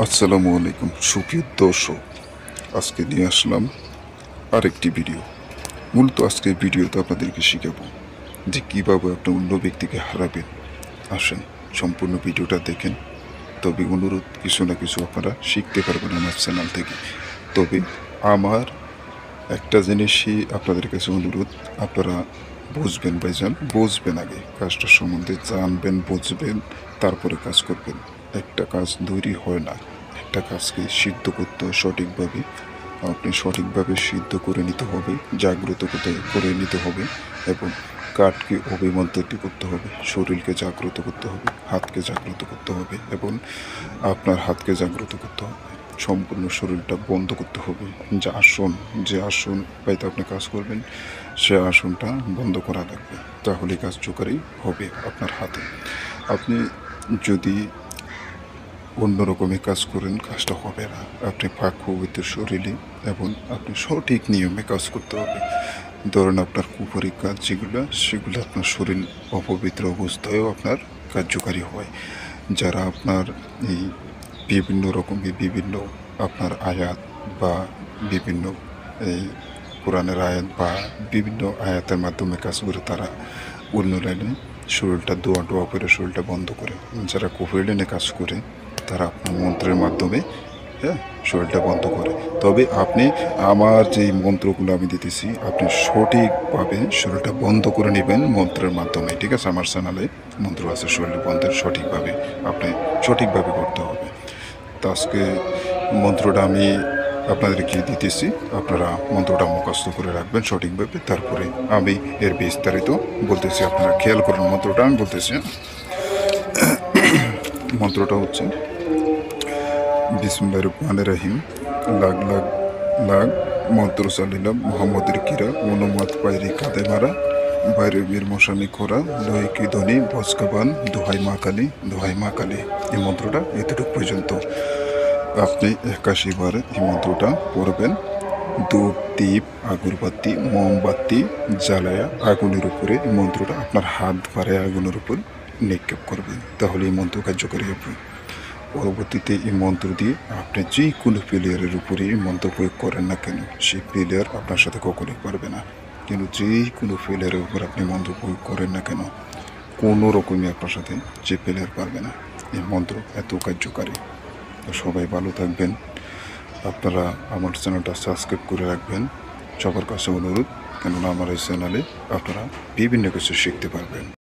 আসসালামু আলাইকুম সুপ্রিয় দর্শক, আজকে নিয়ে আসলাম আরেকটি ভিডিও। মূলত আজকের ভিডিওতে আপনাদেরকে শিখাবো যে কীভাবে আপনি অন্য ব্যক্তিকে হারাবেন। আসেন সম্পূর্ণ ভিডিওটা দেখেন, তবে অনুরোধ কিছু না কিছু আপনারা শিখতে পারবেন আমার চ্যানেল থেকে। তবে আমার একটা জিনিসই আপনাদের কাছে অনুরোধ, আপনারা বুঝবেন ভাইজান, বুঝবেন আগে কাজটার সম্বন্ধে জানবেন, বুঝবেন, তারপরে কাজ করবেন। একটা কাজ তৈরি হয় না, একটা কাজকে সিদ্ধ করতে হয় সঠিকভাবে। আপনি সঠিকভাবে সিদ্ধ করে নিতে হবে, জাগ্রত করে নিতে হবে, এবং কাঠকে অভিমন্ত্রিত করতে হবে, শরীরকে জাগ্রত করতে হবে, হাতকে জাগ্রত করতে হবে, এবং আপনার হাতকে জাগ্রত করতে হবে। সম্পূর্ণ শরীরটা বন্ধ করতে হবে। যে আসন পাইতে আপনি কাজ করবেন, সে আসনটা বন্ধ করা লাগবে, তাহলে কার্যকারী হবে আপনার হাতে। আপনি যদি অন্য রকমের কাজ করেন, কাজটা হবে না। আপনি পাক পবিত্র শরীরে এবং আপনি সঠিক নিয়মে কাজ করতে হবে। ধরেন আপনার কুপুরি কাজ যেগুলো, সেগুলো আপনার শরীর অপবিত্র অবস্থায়ও আপনার কার্যকারী হয়। যারা আপনার এই বিভিন্ন আপনার আয়াত বা বিভিন্ন এই কোরআনের আয়াত বা বিভিন্ন আয়াতের মাধ্যমে কাজ করে, তারা অন্য লাইনে শরীরটা দোয়া করে শরীরটা বন্ধ করে। যারা কুফরি লাইনে কাজ করে, তারা আপনার মন্ত্রের মাধ্যমে শরীরটা বন্ধ করে। তবে আপনি আমার যেই মন্ত্রগুলো আমি দিতেছি, আপনি সঠিকভাবে শরীরটা বন্ধ করে নেবেন মন্ত্রের মাধ্যমে, ঠিক আছে? আমার চ্যানেলে মন্ত্র আছে শরীর বন্ধের, সঠিকভাবে আপনি সঠিকভাবে করতে হবে। তো আজকে মন্ত্রটা আমি আপনাদেরকে দিতেছি, আপনারা মন্ত্রটা মুখস্থ করে রাখবেন সঠিকভাবে, তারপরে আমি এর বিস্তারিত বলতেছি। আপনারা খেয়াল করেন মন্ত্রটা আমি বলতেছি। মন্ত্রটা হচ্ছে বিসমিল্লাহির রহমানির রহিম। লাখ লাখ লাখ মন্ত্র চালিলাম মোহাম্মদের কিরা, অনুমাত পায়রি কাঁদে মারা, বাইরে বীর মশানি খোরা, লোহে কি ধ্বনি বজকাবান, দোহাই মা কালী, দোহাই মা কালী। এই মন্ত্রটা এতটুকু পর্যন্ত আপনি 81 বার এই মন্ত্রটা পড়বেন। ধূপ, দীপ, আগরবাতি, মোমবাতি জ্বালায়া আগুনের উপরে এই মন্ত্রটা আপনার হাত ভারে আগুনের উপর নিক্ষেপ করবেন, তাহলে এই মন্ত্র কার্যকরী হবে। পরবর্তীতে এই মন্ত্র দিয়ে আপনি যে কোনো প্লেয়ারের উপরে এই মন্ত্র প্রয়োগ করেন না কেন, সেই প্লেয়ার আপনার সাথে কখনোই পারবে না। কিন্তু যে কোনো প্লেয়ারের উপর আপনি মন্ত্র প্রয়োগ করেন না কেন, কোনো রকমই আপনার সাথে যে প্লেয়ার পারবে না। এই মন্ত্র এত কার্যকারী। তো সবাই ভালো থাকবেন। আপনারা আমার চ্যানেলটা সাবস্ক্রাইব করে রাখবেন, সবার কাছে অনুরোধ, কেননা আমার এই চ্যানেলে আপনারা বিভিন্ন কিছু শিখতে পারবেন।